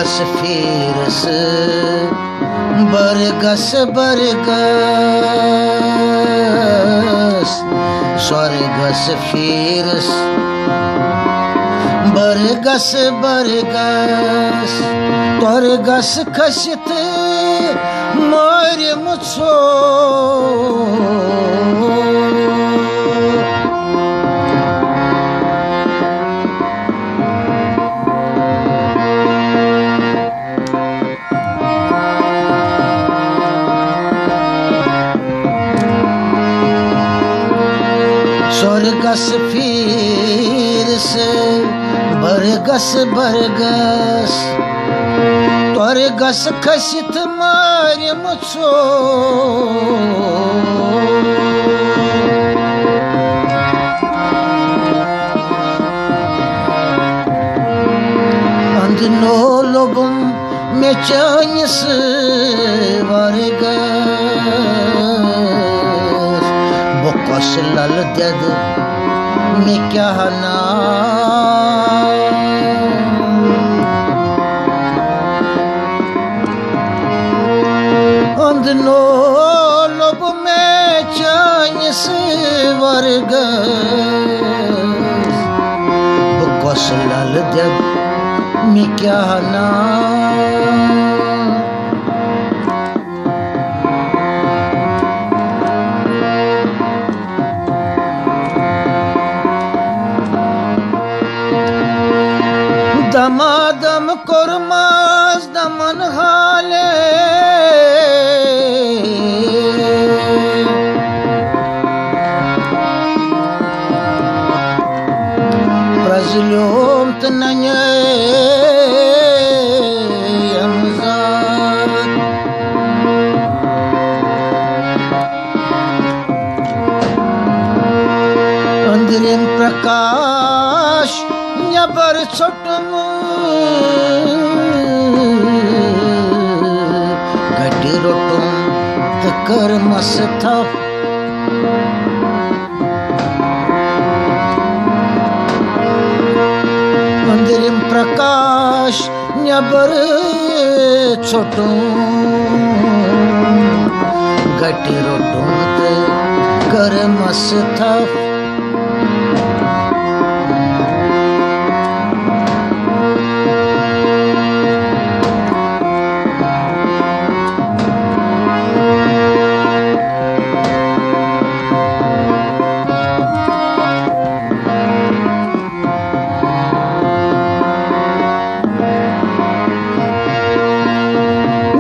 स्वर्गस ferrous बरगस बरगस स्वर्गस ferrous बरगस बरगस त्वर्गस खसित मोर मुझो स्वर्गस ferrous बरगस बरगस त्वर्गस खसित मार मुझो अंधनो लोबम में चानिस वर्गस बकस लल दद में क्या ना अंधनो लोब में चानिस वर्गस बकस लल दद में क्या ना दमादम कुरमास दमन हाले प्रजलोम तनये यमजात अंधरिम प्रकाश न्यबर छोटम गटी रोटुम तकर मस्था अंधरिम प्रकाश न्यबर छोटुम गटी रोटुम तकर मस्था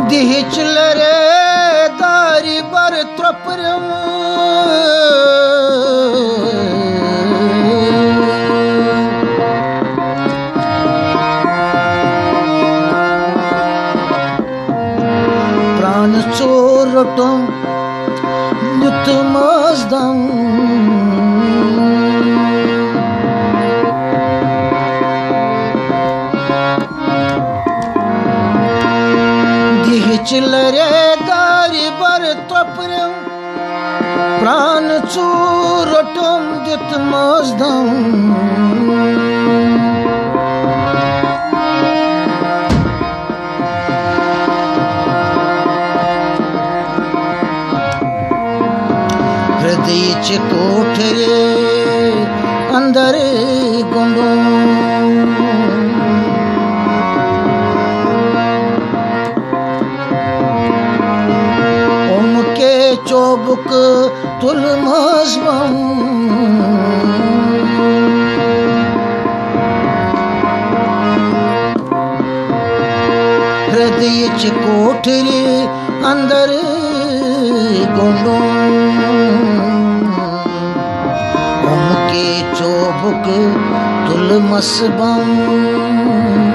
दिहिचलरे दारी बर त्रपरम प्राण चोरटम नित मजदम चिलरे दारी बर तपरम प्राण चूरटम दित मजदम हृदय च कोठरे अंदर गुंडो चोबुक तुल मजबम हृदय च कोठरी अंदर गोंडो उनके चोबुक तुल मसबम